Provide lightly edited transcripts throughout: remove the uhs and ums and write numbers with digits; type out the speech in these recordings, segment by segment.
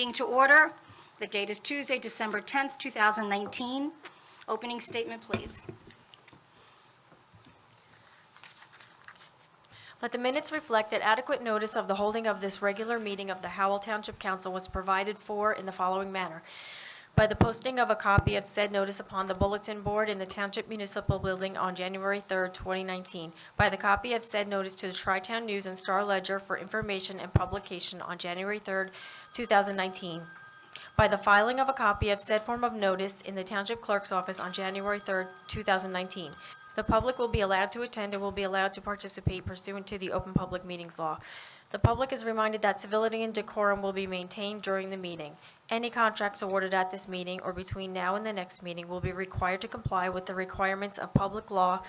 meeting to order. The date is Tuesday, December 10th, 2019. Opening statement, please. Let the minutes reflect that adequate notice of the holding of this regular meeting of the Howell Township Council was provided for in the following manner. By the posting of a copy of said notice upon the bulletin board in the Township Municipal Building on January 3rd, 2019. By the copy of said notice to the Tri-Town News and Star Ledger for information and publication on January 3rd, 2019. By the filing of a copy of said form of notice in the Township Clerk's office on January 3rd, 2019. The public will be allowed to attend and will be allowed to participate pursuant to the Open Public Meetings Law. The public is reminded that civility and decorum will be maintained during the meeting. Any contracts awarded at this meeting or between now and the next meeting will be required to comply with the requirements of Public Law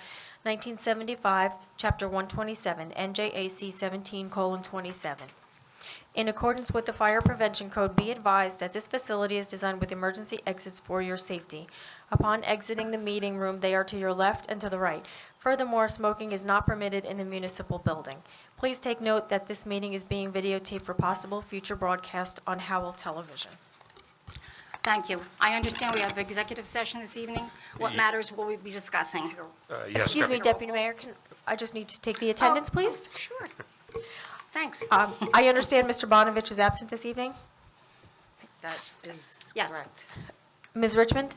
1975, Chapter 127, NJAC 17:27. In accordance with the Fire Prevention Code, be advised that this facility is designed with emergency exits for your safety. Upon exiting the meeting room, they are to your left and to the right. Furthermore, smoking is not permitted in the municipal building. Please take note that this meeting is being videotaped for possible future broadcast on Howell Television. Thank you. I understand we have executive session this evening. What matters will we be discussing? Yes, Excuse me, Deputy Mayor, I just need to take the attendance, please? Sure. Thanks. I understand Mr. Bonovich is absent this evening. That is Yes. correct. Ms. Richmond?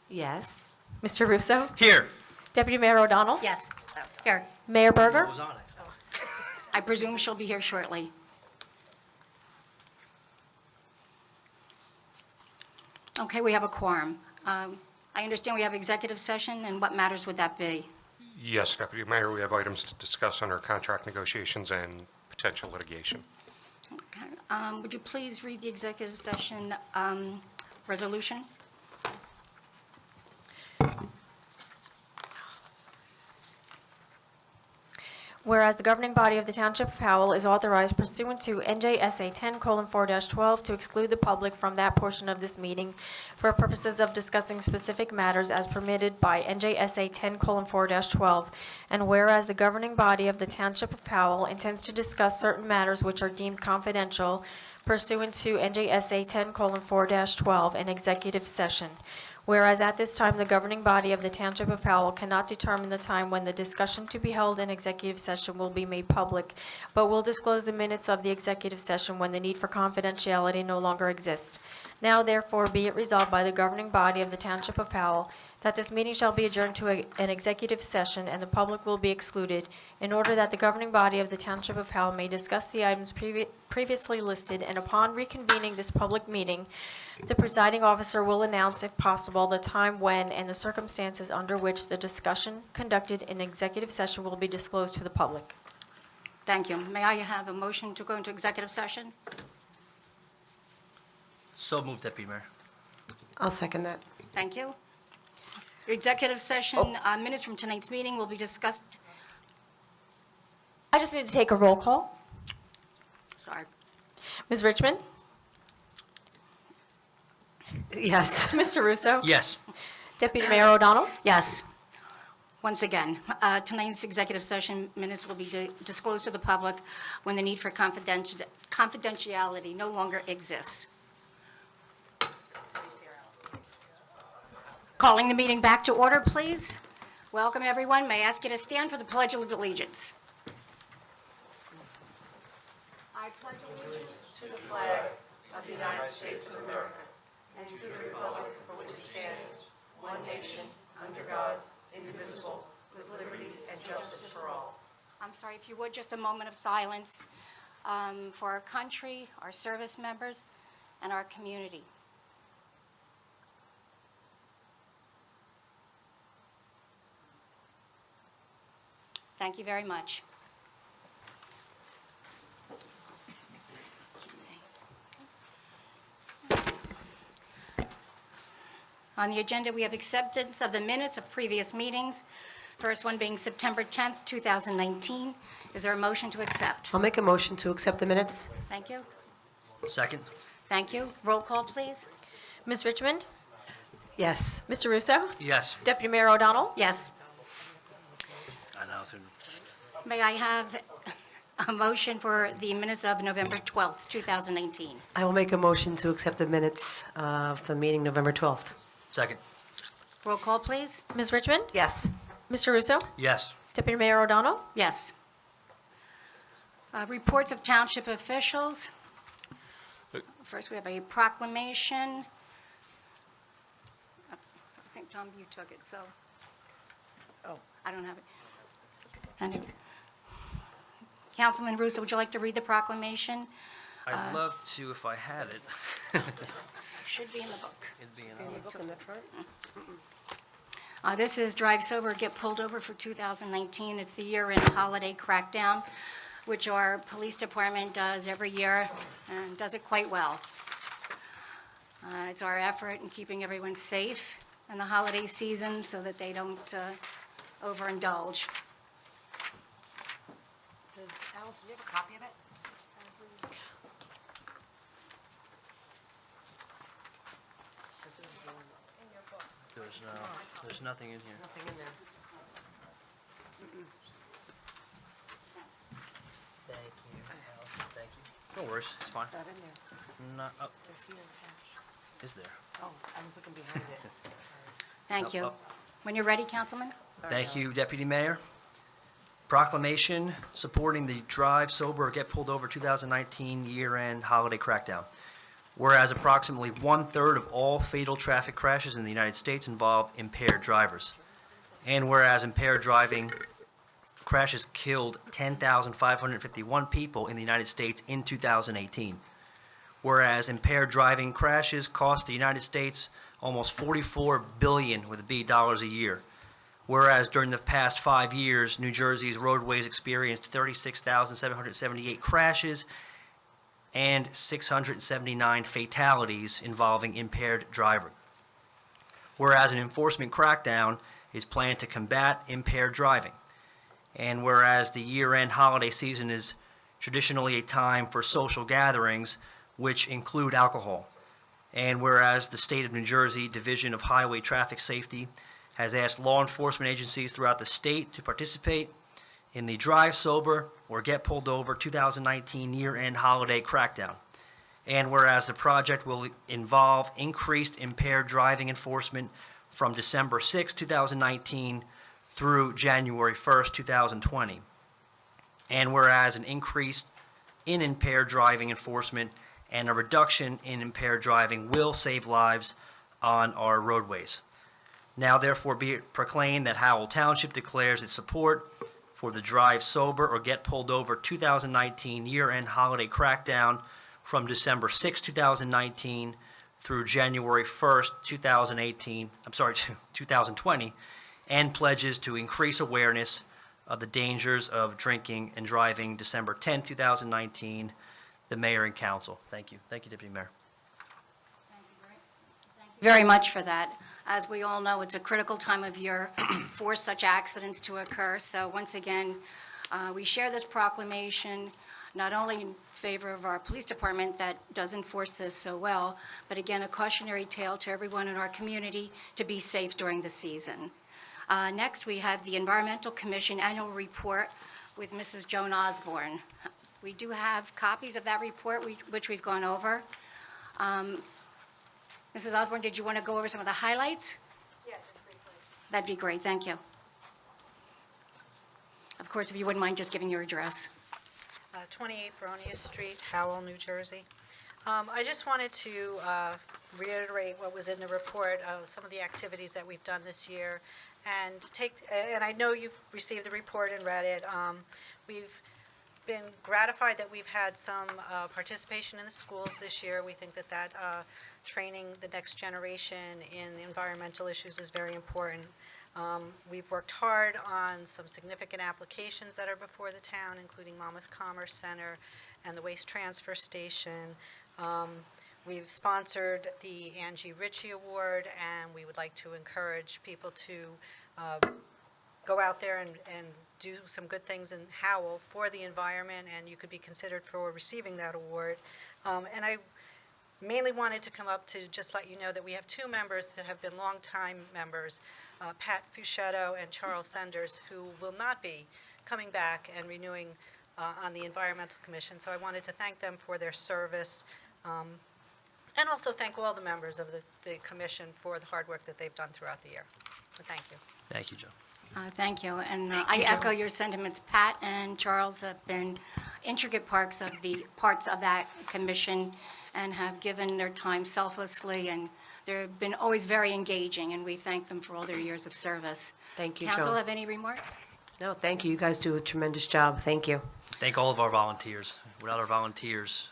Yes. Mr. Russo? Here. Deputy Mayor O'Donnell? Yes. Here. Mayor Berger? I presume she'll be here shortly. Okay, we have a quorum. I understand we have executive session, and what matters would that be? Yes, Deputy Mayor, we have items to discuss under contract negotiations and potential litigation. Okay. Would you please read the executive session resolution? Whereas the governing body of the Township of Howell is authorized pursuant to NJSA 10:4-12 to exclude the public from that portion of this meeting for purposes of discussing specific matters as permitted by NJSA 10:4-12, and whereas the governing body of the Township of Howell intends to discuss certain matters which are deemed confidential pursuant to NJSA 10:4-12, an executive session. Whereas at this time, the governing body of the Township of Howell cannot determine the time when the discussion to be held in executive session will be made public, but will disclose the minutes of the executive session when the need for confidentiality no longer exists. Now therefore be it resolved by the governing body of the Township of Howell that this meeting shall be adjourned to an executive session and the public will be excluded in order that the governing body of the Township of Howell may discuss the items previously listed, and upon reconvening this public meeting, the presiding officer will announce, if possible, the time when and the circumstances under which the discussion conducted in executive session will be disclosed to the public. Thank you. May I have a motion to go into executive session? So moved, Deputy Mayor. I'll second that. Thank you. Your executive session minutes from tonight's meeting will be discussed. I just need to take a roll call. Sorry. Ms. Richmond? Yes. Mr. Russo? Yes. Deputy Mayor O'Donnell? Yes. Once again, tonight's executive session minutes will be disclosed to the public when the need for confidentiality no longer exists. Calling the meeting back to order, please. Welcome, everyone. May I ask you to stand for the Pledge of Allegiance? I pledge allegiance to the flag of the United States of America and to the republic for which it stands, one nation, under God, indivisible, with liberty and justice for all. I'm sorry, if you would, just a moment of silence for our country, our service members, and our community. Thank you very much. On the agenda, we have acceptance of the minutes of previous meetings. First one being September 10th, 2019. Is there a motion to accept? I'll make a motion to accept the minutes. Thank you. Second? Thank you. Roll call, please. Ms. Richmond? Yes. Mr. Russo? Yes. Deputy Mayor O'Donnell? Yes. I know. May I have a motion for the minutes of November 12th, 2019. I will make a motion to accept the minutes of the meeting November 12th. Second. Roll call, please. Ms. Richmond? Yes. Mr. Russo? Yes. Deputy Mayor O'Donnell? Yes. Reports of township officials. First, we have a proclamation. I think, Tom, you took it, so. Oh, I don't have it. Anyway. Councilman Russo, would you like to read the proclamation? I'd love to if I had it. Should be in the book. It'd be in This is Drive Sober, Get Pulled Over for 2019. It's the year-end holiday crackdown, which our police department does every year and does it quite well. It's our effort in keeping everyone safe in the holiday season so that they don't overindulge. Alice, do you have a copy of it? There's nothing in here. Nothing in there. Thank you, Allison, thank you. No worries, it's fine. Not in there. Not, oh, It says here attached. is there? Oh, I was looking behind it. Thank you. When you're ready, Councilman? Thank you, Deputy Mayor. Proclamation supporting the Drive Sober, Get Pulled Over 2019 year-end holiday crackdown. Whereas approximately 1/3 of all fatal traffic crashes in the United States involve impaired drivers. And whereas impaired driving crashes killed 10,551 people in the United States in 2018. Whereas impaired driving crashes cost the United States almost $44 billion with a B dollars a year. Whereas during the past 5 years, New Jersey's roadways experienced 36,778 crashes and 679 fatalities involving impaired driving. Whereas an enforcement crackdown is planned to combat impaired driving. And whereas the year-end holiday season is traditionally a time for social gatherings, which include alcohol. And whereas the State of New Jersey Division of Highway Traffic Safety has asked law enforcement agencies throughout the state to participate in the Drive Sober or Get Pulled Over 2019 year-end holiday crackdown. And whereas the project will involve increased impaired driving enforcement from December 6, 2019 through January 1st, 2020. And whereas an increase in impaired driving enforcement and a reduction in impaired driving will save lives on our roadways. Now therefore be it proclaimed that Howell Township declares its support for the Drive Sober or Get Pulled Over 2019 year-end holiday crackdown from December 6, 2019 through January 1st, 2020, and pledges to increase awareness of the dangers of drinking and driving December 10, 2019, the Mayor and Council. Thank you. Thank you, Deputy Mayor. Very much for that. As we all know, it's a critical time of year for such accidents to occur. So once again, we share this proclamation not only in favor of our police department that does enforce this so well, but again, a cautionary tale to everyone in our community to be safe during the season. Next, we have the Environmental Commission Annual Report with Mrs. Joan Osborne. We do have copies of that report, which we've gone over. Mrs. Osborne, did you want to go over some of the highlights? Yeah, just briefly. That'd be great, thank you. Of course, if you wouldn't mind just giving your address. 28 Baronius Street, Howell, New Jersey. I just wanted to reiterate what was in the report of some of the activities that we've done this year, and I know you've received the report and read it. We've been gratified that we've had some participation in the schools this year. We think that training the next generation in environmental issues is very important. We've worked hard on some significant applications that are before the town, including Monmouth Commerce Center and the Waste Transfer Station. We've sponsored the Angie Ritchie Award, and we would like to encourage people to go out there and do some good things in Howell for the environment, and you could be considered for receiving that award. And I mainly wanted to come up to just let you know that we have two members that have been longtime members, Pat Fuchetto and Charles Senders, who will not be coming back and renewing on the Environmental Commission. So I wanted to thank them for their service, and also thank all the members of the commission for the hard work that they've done throughout the year. So thank you. Thank you, Joe. Thank you, and I echo your sentiments. Pat and Charles have been intricate parts of that commission and have given their time selflessly, and they've been always very engaging, and we thank them for all their years of service. Thank you, Council Joe. have any remarks? No, thank you. You guys do a tremendous job. Thank you. Thank all of our volunteers. Without our volunteers,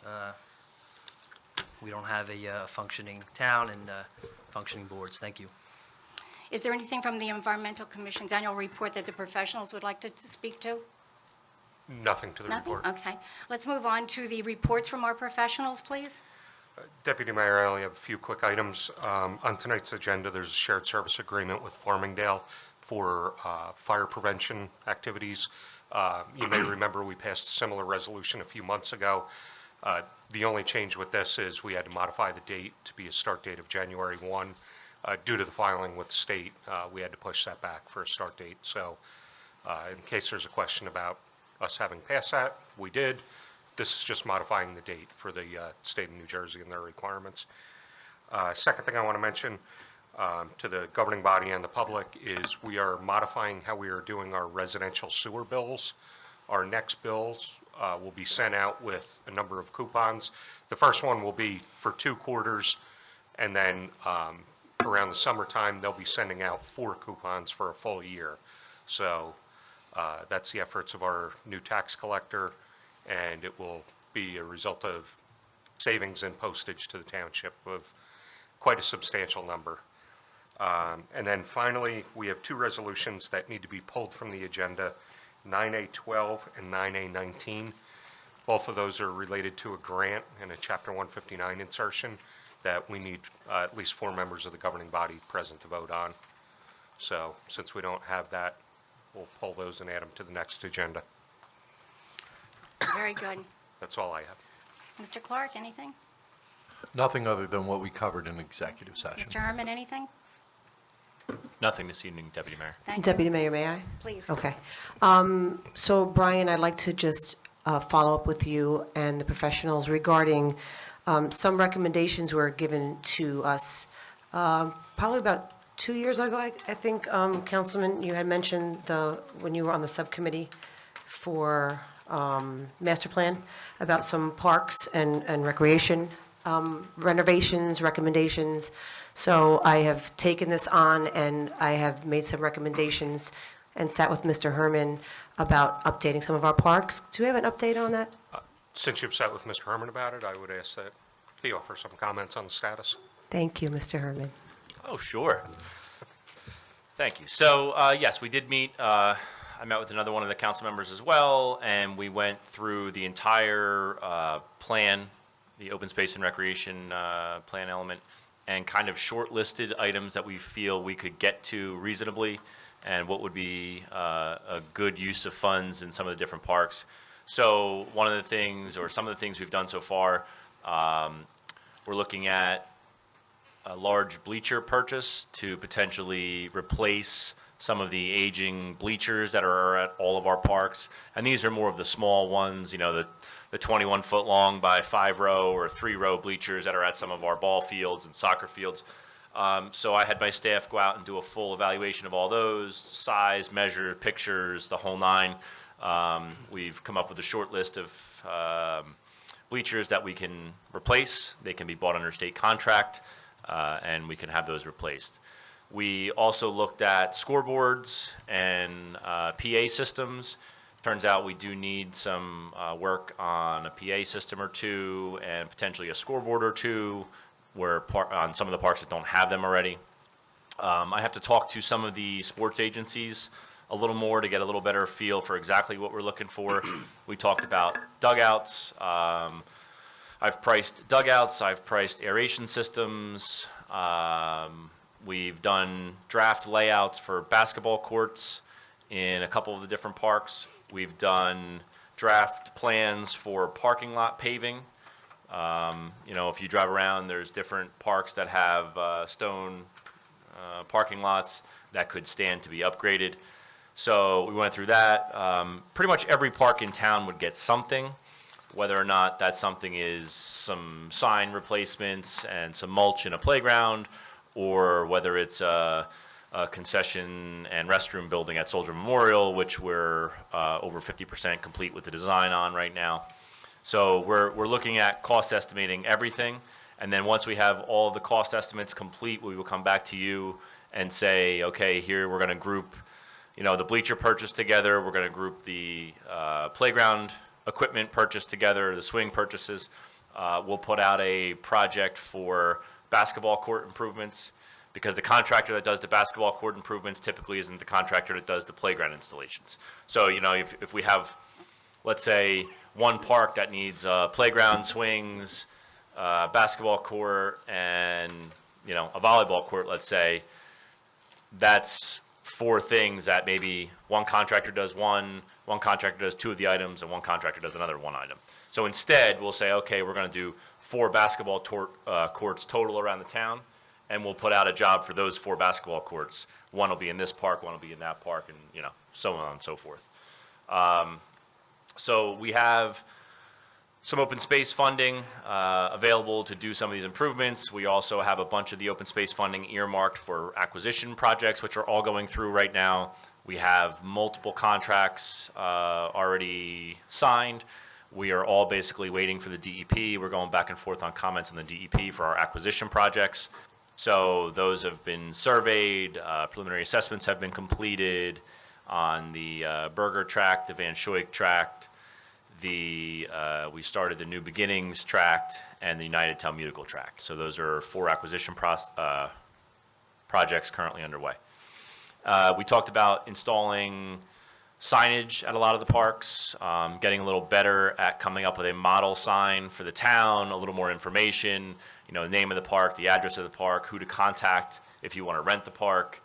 we don't have a functioning town and functioning boards. Thank you. Is there anything from the Environmental Commission's annual report that the professionals would like to speak to? Nothing to the Nothing? report. Okay. Let's move on to the reports from our professionals, please. Deputy Mayor, I only have a few quick items. On tonight's agenda, there's a shared service agreement with Farmingdale for fire prevention activities. You may remember we passed a similar resolution a few months ago. The only change with this is we had to modify the date to be a start date of January 1. Due to the filing with the state, we had to push that back for a start date. So in case there's a question about us having passed that, we did. This is just modifying the date for the state of New Jersey and their requirements. Second thing I want to mention to the governing body and the public is we are modifying how we are doing our residential sewer bills. Our next bills will be sent out with a number of coupons. The first one will be for 2 quarters, and then around the summertime, they'll be sending out 4 coupons for a full year. So that's the efforts of our new tax collector, and it will be a result of savings in postage to the township of quite a substantial number. And then finally, we have 2 resolutions that need to be pulled from the agenda, 9A12 and 9A19. Both of those are related to a grant and a Chapter 159 insertion that we need at least 4 members of the governing body present to vote on. So since we don't have that, we'll pull those and add them to the next agenda. Very good. That's all I have. Mr. Clark, anything? Nothing other than what we covered in executive session. Mr. Herman, anything? Nothing this evening, Deputy Mayor. Thank you. Deputy Mayor, may I? Please. Okay. So Brian, I'd like to just follow up with you and the professionals regarding some recommendations were given to us probably about 2 years ago, I think, Councilman, you had mentioned when you were on the subcommittee for master plan about some parks and recreation renovations, recommendations. So I have taken this on and I have made some recommendations and sat with Mr. Herman about updating some of our parks. Do we have an update on that? Since you've sat with Mr. Herman about it, I would ask that he offer some comments on the status. Thank you, Mr. Herman. Oh, sure. Thank you. So, yes, we did meet. I met with another one of the council members as well, and we went through the entire plan, the open space and recreation plan element, and kind of shortlisted items that we feel we could get to reasonably and what would be a good use of funds in some of the different parks. So one of the things, or some of the things we've done so far, we're looking at a large bleacher purchase to potentially replace some of the aging bleachers that are at all of our parks. And these are more of the small ones, you know, the 21-foot long by 5-row or 3-row bleachers that are at some of our ball fields and soccer fields. So I had my staff go out and do a full evaluation of all those, size, measure, pictures, the whole 9. We've come up with a short list of bleachers that we can replace. They can be bought under state contract, and we can have those replaced. We also looked at scoreboards and PA systems. Turns out we do need some work on a PA system or 2 and potentially a scoreboard or 2 on some of the parks that don't have them already. I have to talk to some of the sports agencies a little more to get a little better feel for exactly what we're looking for. We talked about dugouts. I've priced dugouts. I've priced aeration systems. We've done draft layouts for basketball courts in a couple of the different parks. We've done draft plans for parking lot paving. You know, if you drive around, there's different parks that have stone parking lots that could stand to be upgraded. So we went through that. Pretty much every park in town would get something, whether or not that something is some sign replacements and some mulch in a playground, or whether it's a concession and restroom building at Soldier Memorial, which we're over 50% complete with the design on right now. So we're looking at cost estimating everything, and then once we have all the cost estimates complete, we will come back to you and say, okay, here we're going to group, the bleacher purchase together, we're going to group the playground equipment purchase together, the swing purchases. We'll put out a project for basketball court improvements, because the contractor that does the basketball court improvements typically isn't the contractor that does the playground installations. So, if we have, let's say, one park that needs playground, swings, basketball court, and, a volleyball court, let's say, that's 4 things that maybe one contractor does one contractor does 2 of the items, and one contractor does another 1 item. So instead, we'll say, okay, we're going to do 4 basketball courts total around the town, and we'll put out a job for those 4 basketball courts. One will be in this park, one will be in that park, and so on and so forth. So we have some open space funding available to do some of these improvements. We also have a bunch of the open space funding earmarked for acquisition projects, which are all going through right now. We have multiple contracts already signed. We are all basically waiting for the DEP. We're going back and forth on comments on the DEP for our acquisition projects. So those have been surveyed, preliminary assessments have been completed on the Berger tract, the Van Schoik tract, we started the New Beginnings tract, and the United Talmudical tract. So those are 4 acquisition projects currently underway. We talked about installing signage at a lot of the parks, getting a little better at coming up with a model sign for the town, a little more information, the name of the park, the address of the park, who to contact if you want to rent the park.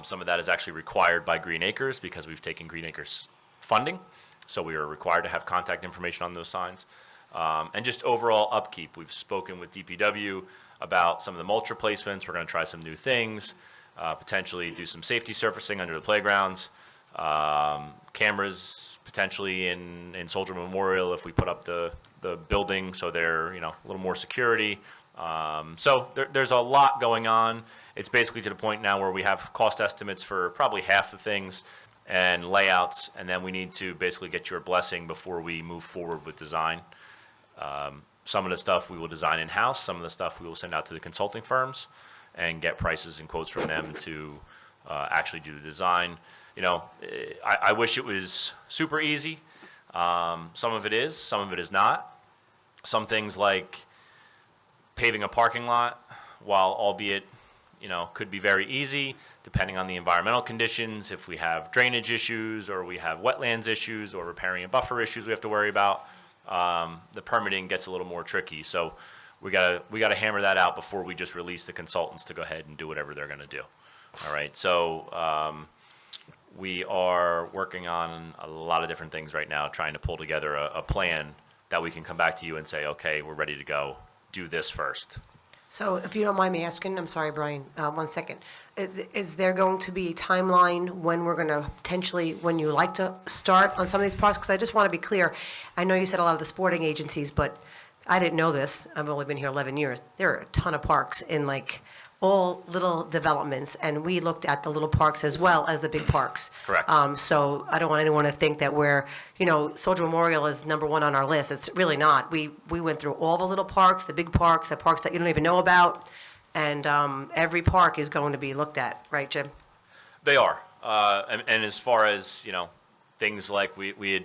Some of that is actually required by Green Acres because we've taken Green Acres funding, so we are required to have contact information on those signs. And just overall upkeep. We've spoken with DPW about some of the mulch replacements. We're going to try some new things, potentially do some safety surfacing under the playgrounds, cameras potentially in Soldier Memorial if we put up the building so they're a little more security. So there's a lot going on. It's basically to the point now where we have cost estimates for probably half the things and layouts, and then we need to basically get your blessing before we move forward with design. Some of the stuff we will design in-house, some of the stuff we will send out to the consulting firms and get prices and quotes from them to actually do the design. I wish it was super easy. Some of it is, some of it is not. Some things like paving a parking lot, while albeit, could be very easy, depending on the environmental conditions, if we have drainage issues, or we have wetlands issues, or riparian buffer issues we have to worry about, the permitting gets a little more tricky. So we gotta hammer that out before we just release the consultants to go ahead and do whatever they're gonna do. All right, so we are working on a lot of different things right now, trying to pull together a plan that we can come back to you and say, okay, we're ready to go, do this first. So if you don't mind me asking, I'm sorry, Brian, 1 second. Is there going to be a timeline when we're going to potentially, when you like to start on some of these parks? Because I just want to be clear. I know you said a lot of the sporting agencies, but I didn't know this. I've only been here 11 years. There are a ton of parks in all little developments, and we looked at the little parks as well as the big parks. Correct. So I don't want anyone to think that we're, Soldier Memorial is #1 on our list. It's really not. We went through all the little parks, the big parks, the parks that you don't even know about, and every park is going to be looked at, right, Jim? They are. And as far as, things like we had,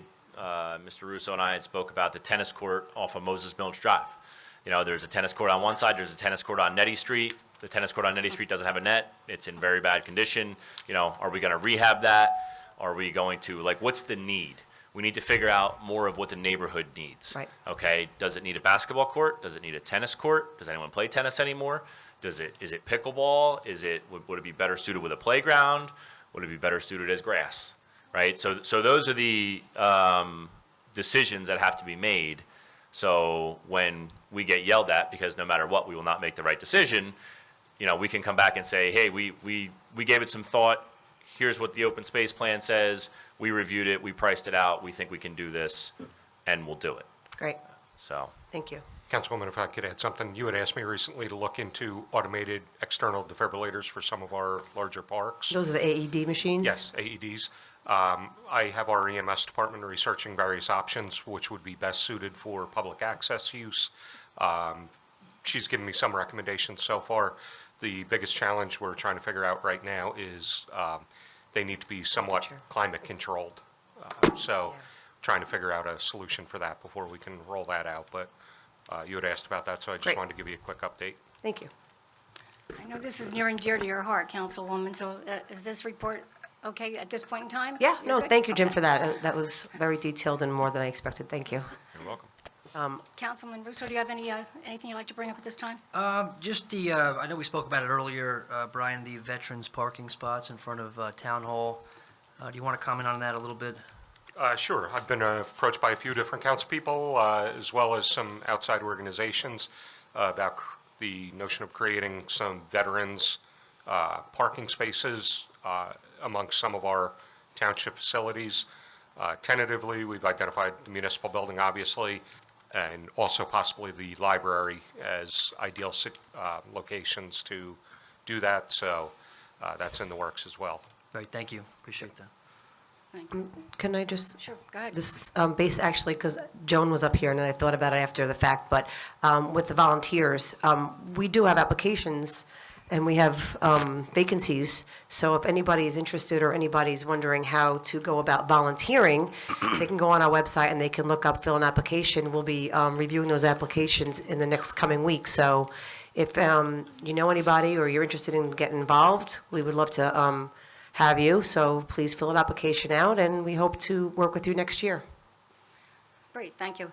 Mr. Russo and I had spoke about the tennis court off of Moses Mills Drive. There's a tennis court on one side, there's a tennis court on Nettie Street. The tennis court on Nettie Street doesn't have a net. It's in very bad condition. Are we going to rehab that? Are we going to, what's the need? We need to figure out more of what the neighborhood needs. Right. Okay, does it need a basketball court? Does it need a tennis court? Does anyone play tennis anymore? Is it pickleball? Would it be better suited with a playground? Would it be better suited as grass? Right? So those are the decisions that have to be made. So when we get yelled at, because no matter what, we will not make the right decision, we can come back and say, hey, we gave it some thought. here's what the open space plan says, we reviewed it, we priced it out, we think we can do this, and we'll do it. Great, So, thank you. Councilwoman, if I could add something, you had asked me recently to look into automated external defibrillators for some of our larger parks. Those are the AED machines? Yes, AEDs. I have our EMS department researching various options which would be best suited for public access use. She's given me some recommendations so far. The biggest challenge we're trying to figure out right now is they need to be somewhat climate controlled. So trying to figure out a solution for that before we can roll that out. But you had asked about that, so I just Great. wanted to give you a quick update. Thank you. I know this is near and dear to your heart, Councilwoman, so is this report okay at this point in time? Yeah, You're no, good? thank you, Jim, Okay. for that. That was very detailed and more than I expected. Thank you. you're welcome. Councilman Russo, do you have anything you'd like to bring up at this time? Just I know we spoke about it earlier, Brian, the veterans parking spots in front of Town Hall. Do you want to comment on that a little bit? Sure. I've been approached by a few different council people, as well as some outside organizations, about the notion of creating some veterans parking spaces amongst some of our township facilities. Tentatively, we've identified the municipal building, obviously, and also possibly the library as ideal locations to do that. So that's in the works as well. Great, thank you, appreciate that. Thank you. Can I just? Sure, go ahead. This base, actually, because Joan was up here, and then I thought about it after the fact, but with the volunteers, we do have applications, and we have vacancies, so if anybody's interested or anybody's wondering how to go about volunteering, they can go on our website and they can look up, fill an application. We'll be reviewing those applications in the next coming week, so if you know anybody or you're interested in getting involved, we would love to have you, so please fill an application out, and we hope to work with you next year. Great, thank you.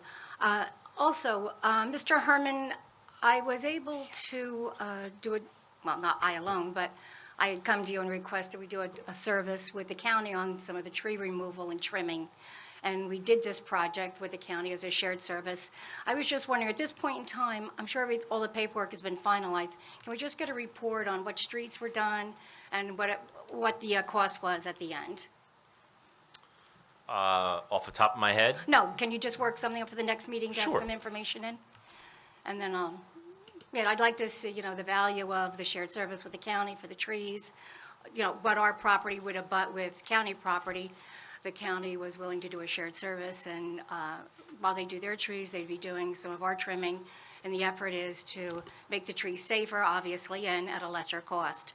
Also, Mr. Herman, I was able to do it, well, not I alone, but I had come to you and requested we do a service with the county on some of the tree removal and trimming. And we did this project with the county as a shared service. I was just wondering, at this point in time, I'm sure all the paperwork has been finalized. Can we just get a report on what streets were done and what the cost was at the end? Off the top of my head, No, can you just work something up for the next meeting to have Sure. some information in? And then, yeah, I'd like to see, the value of the shared service with the county for the trees, what our property would abut with county property. The county was willing to do a shared service, and while they do their trees, they'd be doing some of our trimming, and the effort is to make the trees safer, obviously, and at a lesser cost.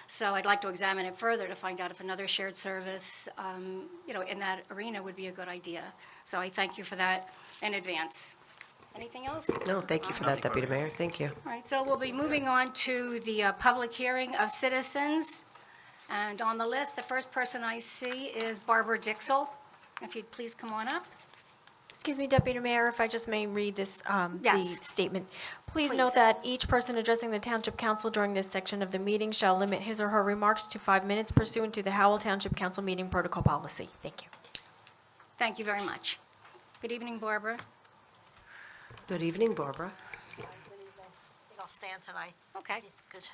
So I'd like to examine it further to find out if another shared service, in that arena would be a good idea. So I thank you for that in advance. Anything else? No, thank you for that, Deputy Mayor. Thank you. All right, so we'll be moving on to the public hearing of citizens. And on the list, the first person I see is Barbara Dixell. If you'd please come on up. Excuse me, Deputy Mayor, if I just may read this, the Yes. statement. Please Please. note that each person addressing the Township Council during this section of the meeting shall limit his or her remarks to 5 minutes pursuant to the Howell Township Council meeting protocol policy. Thank you. Thank you very much. Good evening, Barbara. Good evening, Barbara. I'll stand tonight, Okay. because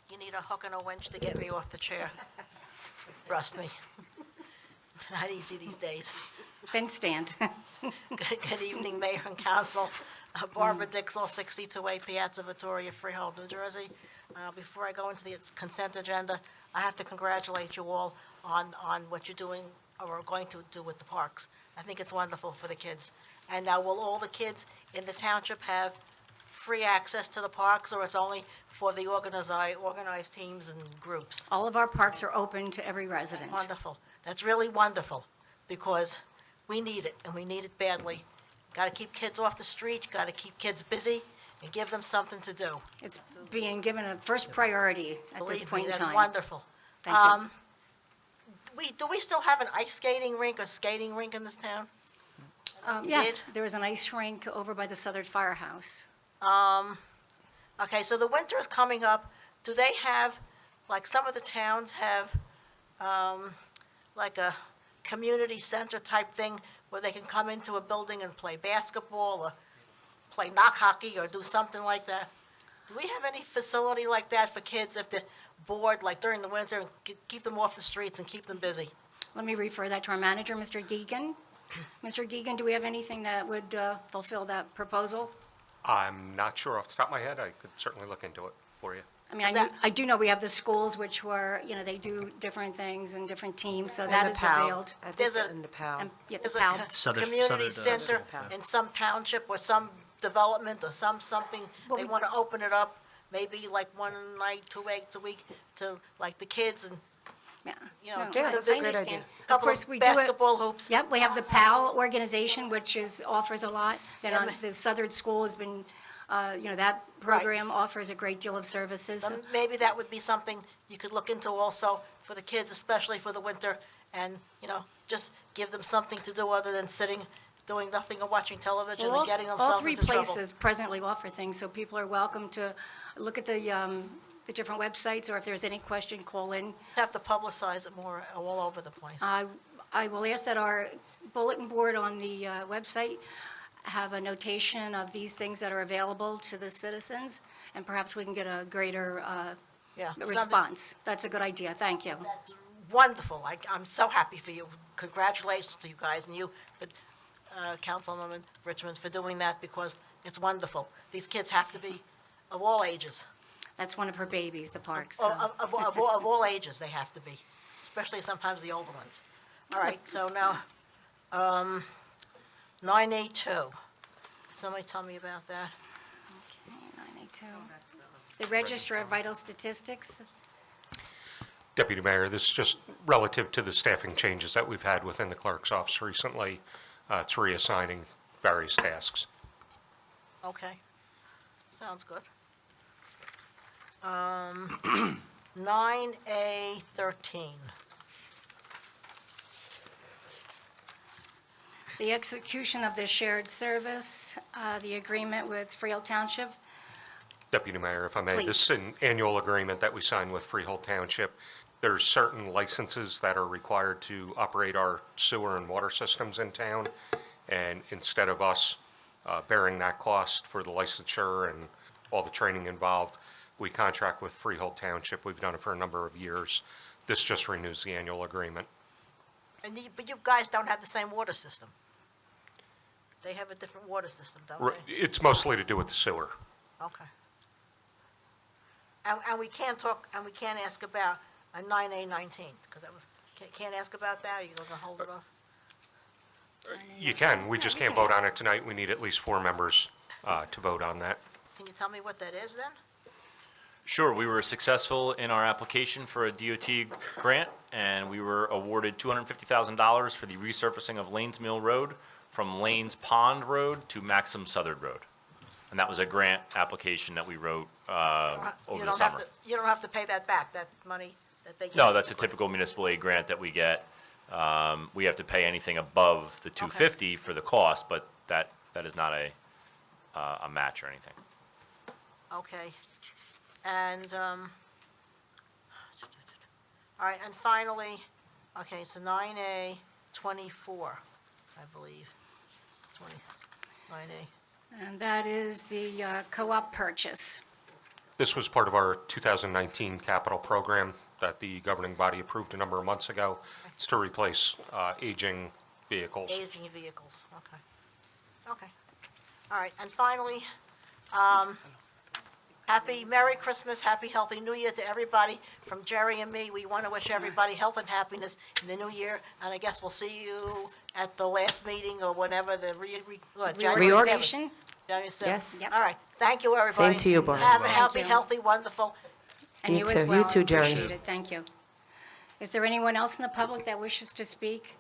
you need a hook and a winch to get me off the chair. Trust me. Not easy these days. Then stand. Good evening, Mayor and Council. Barbara Dixell, 62A Piazza Vittoria, Freehold, New Jersey. Before I go into the consent agenda, I have to congratulate you all on what you're doing or are going to do with the parks. I think it's wonderful for the kids. And now, will all the kids in the township have free access to the parks, or it's only for the organized teams and groups? All of our parks are open to every resident. Wonderful. That's really wonderful, because we need it, and we need it badly. Got to keep kids off the street, got to keep kids busy, and give them something to do. It's being given a first priority at this Believe point me, in that's time. wonderful. Thank you. Do we still have an ice skating rink or skating rink in this town? You Yes, did? there is an ice rink over by the Southern Firehouse. Okay, so the winter is coming up. Do they have, like some of the towns have, like a community center type thing where they can come into a building and play basketball or play knock hockey or do something like that? Do we have any facility like that for kids if the board, like during the winter, and keep them off the streets and keep them busy. Let me refer that to our manager, Mr. Geegan. Mr. Geegan, do we have anything that would fulfill that proposal? I'm not sure off the top of my head. I could certainly look into it for you. I mean, I do know we have the schools, which were, you know, they do different things and different teams, so that is availed. I think There's a- in the PAL. And, yeah, the There's a PAL. community center in some township or some development or something, they want to open it up, maybe like one night, 2 nights a week to like the kids and, Yeah. you know, No, keep I them busy. understand. Of Couple course, of we do it. basketball hoops. Yep, we have the PAL organization, which offers a lot. Then Yeah, on, ma- the Southern School has been, you know, that program offers a great deal of services. So- Maybe that would be something you could look into also for the kids, especially for the winter, and, you know, just give them something to do other than sitting, doing nothing or watching television Well, and getting all themselves three into trouble. places presently offer things, so people are welcome to look at the different websites, or if there's any question, call in. Have to publicize it more all over the place. I will ask that our bulletin board on the website have a notation of these things that are available to the citizens, and perhaps we can get a greater Yeah, something- response. That's a good idea, thank you. Wonderful. I'm so happy for you. Congratulations to you guys and you, Councilwoman Richmond, for doing that because it's wonderful. These kids have to be of all ages. That's one of her babies, the park, Oh, so. Of all ages, they have to be, especially sometimes the older ones. All right, so now, 9A2. Somebody tell me about that. Okay, 982. The Register of Vital Statistics, Deputy Mayor, this is just relative to the staffing changes that we've had within the clerk's office recently. It's reassigning various tasks. Okay, sounds good. 9A13. the execution of the shared service, the agreement with Howell Township. Deputy Mayor, if I may, Please. this is an annual agreement that we signed with Freehold Township. There's certain licenses that are required to operate our sewer and water systems in town, and instead of us bearing that cost for the licensure and all the training involved, we contract with Freehold Township. We've done it for a number of years. This just renews the annual agreement. But you guys don't have the same water system. They have a different water system, don't they? It's mostly to do with the sewer. Okay. And we can't talk, and we can't ask about a 9A19, because that was, can't ask about that, or you're gonna hold it off? You can, we just can't vote on it tonight. We need at least 4 members to vote on that. Can you tell me what that is then? Sure, we were successful in our application for a DOT grant, and we were awarded $250,000 for the resurfacing of Lanes Mill Road from Lanes Pond Road to Maxim Southern Road. And that was a grant application that we wrote over the summer. You don't have to pay that back, that money that they give? No, that's a typical municipal aid grant that we get. We have to pay anything above the $250 for the cost, but that is not a match or anything. Okay. And, all right, and finally, okay, so 9A24, I believe. 9A. And that is the co-op purchase. This was part of our 2019 capital program that the governing body approved a number of months ago. It's to replace aging vehicles. Aging vehicles, okay. Okay. All right, and finally, Merry Christmas, Happy Healthy New Year to everybody. From Jerry and me, we want to wish everybody health and happiness in the new year, and I guess we'll see you at the last meeting or whenever, the January 7th. Reorganization? January 7th. Yes. Yep. All right, thank you, everybody. Same to you, Barb. Have a Thank happy, you. healthy, wonderful. And You you too. as You well. too, Jeremy. Appreciate it, thank you. Is there anyone else in the public that wishes to speak?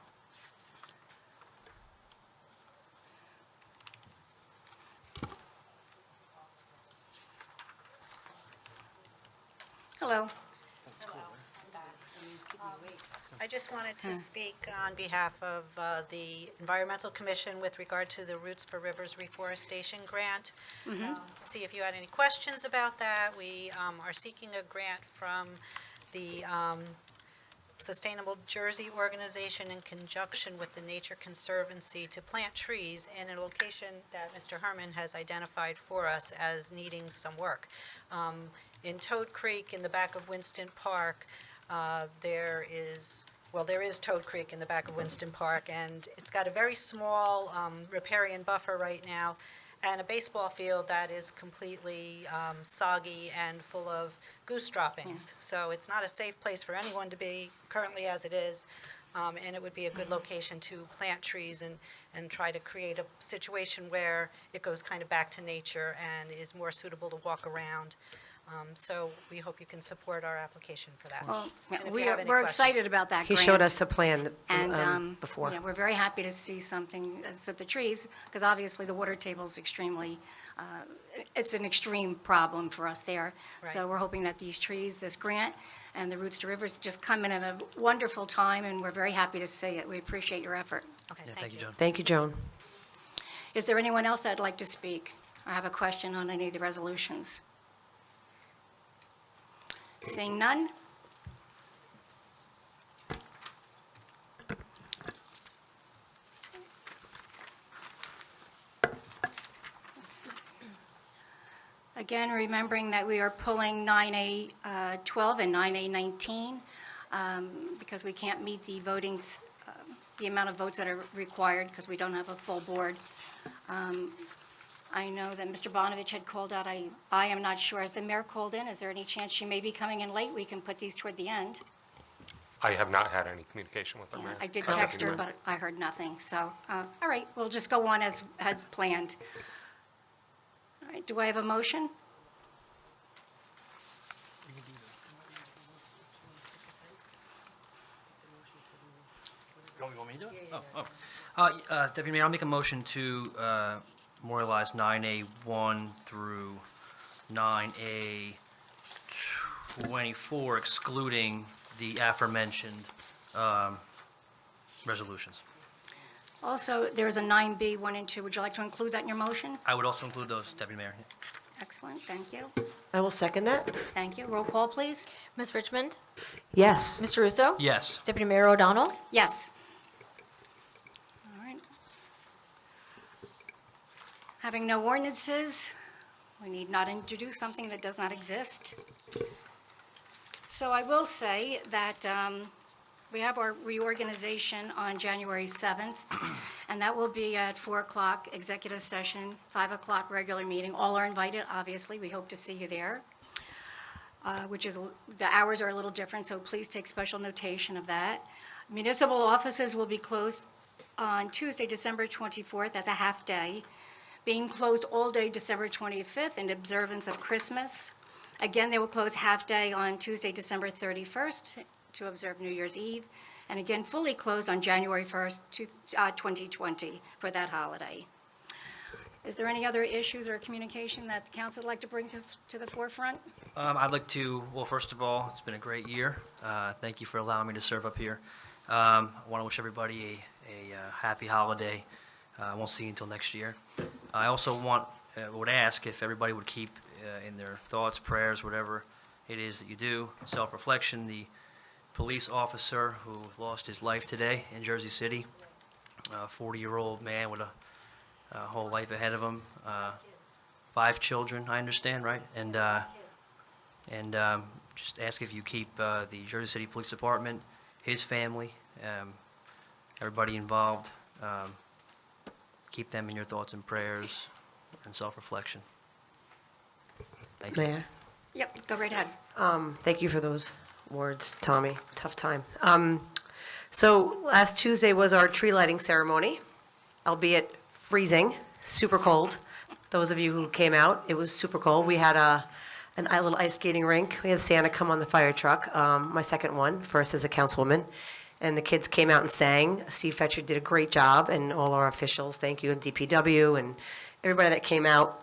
Hello. I just wanted to speak on behalf of the Environmental Commission with regard to the Roots for Rivers Reforestation Grant. See if you had any questions about that. We are seeking a grant from the Sustainable Jersey organization in conjunction with the Nature Conservancy to plant trees in a location that Mr. Herman has identified for us as needing some work. In Toad Creek, in the back of Winston Park, there is Toad Creek in the back of Winston Park, and it's got a very small riparian buffer right now, and a baseball field that is completely soggy and full of goose droppings. So it's not a safe place for anyone to be currently as it is, and it would be a good location to plant trees and try to create a situation where it goes kind of back to nature and is more suitable to walk around. So we hope you can support our application for that. Well, And if you we're have any excited questions- about that He grant. showed us a plan And before. yeah, we're very happy to see something that's at the trees, because obviously the water table is extremely, it's an extreme problem for us there. So Right. we're hoping that these trees, this grant, and the Roots to Rivers just come in at a wonderful time, and we're very happy to see it. We appreciate your effort. Okay, Yeah, thank you. Joan. Thank you, Joan. Is there anyone else that'd like to speak or have a question on any of the resolutions? Seeing none? Again, remembering that we are pulling 9A 12 and 9A 19 because we can't meet the voting, the amount of votes that are required because we don't have a full board. I know that Mr. Bonovich had called out. I am not sure. Has the mayor called in? Is there any chance she may be coming in late? We can put these toward the end. I have not had any communication with the Yeah, mayor. I did text her, but I heard nothing. So, all right, we'll just go on as planned. All right, do I have a motion? You want me to do it? Deputy Mayor, I'll make a motion to memorialize 9A1 through 9A24, excluding the aforementioned resolutions. Also, there's a 9B 1 and 2. Would you like to include that in your motion? I would also include those, Deputy Mayor. Excellent, thank you. I will second that. Thank you. Roll call, please. Ms. Richmond? Yes. Mr. Russo? Yes. Deputy Mayor O'Donnell? Yes. All right. Having no ordinances, we need not introduce something that does not exist. So I will say that we have our reorganization on January 7th, and that will be at 4 o'clock executive session, 5 o'clock regular meeting. All are invited, obviously. We hope to see you there, which is, the hours are a little different, so please take special notation of that. Municipal offices will be closed on Tuesday, December 24th, as a half-day, being closed all day December 25th in observance of Christmas. Again, they will close half-day on Tuesday, December 31st, to observe New Year's Eve, and again, fully closed on January 1st, 2020, for that holiday. Is there any other issues or communication that the council would like to bring to the forefront? I'd like to, well, first of all, it's been a great year. Thank you for allowing me to serve up here. I want to wish everybody a happy holiday. I won't see you until next year. I also would ask if everybody would keep in their thoughts, prayers, whatever it is that you do, self-reflection, the police officer who lost his life today in Jersey City, a 40-year-old man with a whole life ahead of him, 5 children, I understand, right? And just ask if you keep the Jersey City Police Department, his family, everybody involved, keep them in your thoughts and prayers and self-reflection. Thank you. Mayor? Yep, go right ahead. Thank you for those words, Tommy. Tough time. So last Tuesday was our tree lighting ceremony, albeit freezing, super cold. Those of you who came out, it was super cold. We had a little ice skating rink. We had Santa come on the fire truck, my second one, first as a councilwoman. And the kids came out and sang. Steve Fetcher did a great job, and all our officials, thank you, and DPW, and everybody that came out.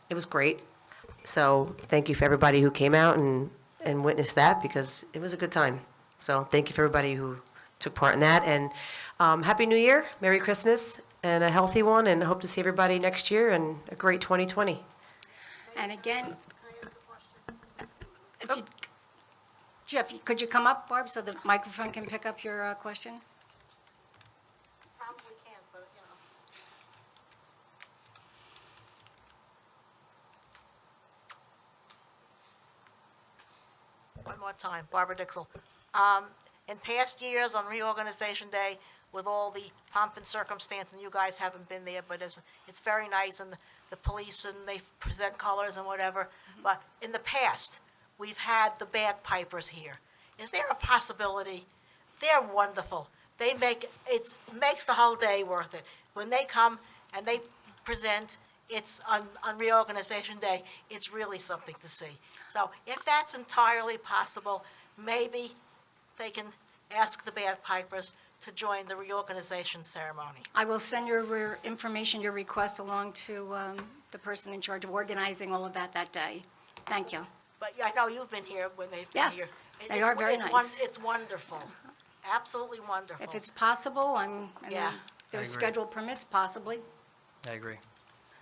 It was great. So thank you for everybody who came out and witnessed that, because it was a good time. So thank you for everybody who took part in that. And Happy New Year, Merry Christmas, and a healthy one, and hope to see everybody next year and a great 2020. And again, if you, Jeff, could you come up, Barb, so the microphone can pick up your question? Probably can't, but, One more time, Barbara Dixell. In past years on Reorganization Day, with all the pomp and circumstance, and you guys haven't been there, but it's very nice, and the police, and they present colors and whatever. But in the past, we've had the bagpipers here. Is there a possibility? They're wonderful. It makes the whole day worth it. When they come and they present, it's on Reorganization Day, it's really something to see. So if that's entirely possible, maybe they can ask the bagpipers to join the reorganization ceremony. I will send your information, your request along to the person in charge of organizing all of that day. Thank you. But yeah, I know you've been here when they've been here. Yes, they are very nice. It's wonderful, absolutely wonderful. If it's possible, and Yeah. their I agree. schedule permits, possibly. I agree.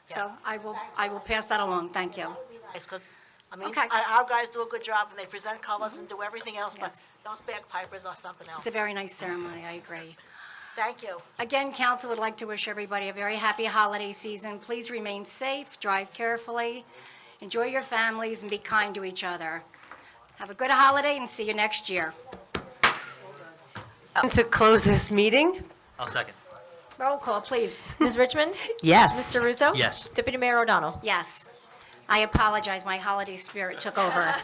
So I will pass that along. Thank you. Nice, 'cause, I mean, Okay. our guys do a good job, and they present colors and do everything else, but Yes. those bagpipers are something else. It's a very nice ceremony, I agree. Thank you. Again, council would like to wish everybody a very happy holiday season. Please remain safe, drive carefully, enjoy your families, and be kind to each other. Have a good holiday, and see you next year. To close this meeting? I'll second. Roll call, please. Ms. Richmond? Yes. Mr. Russo? Yes. Deputy Mayor O'Donnell? Yes. I apologize, my holiday spirit took over.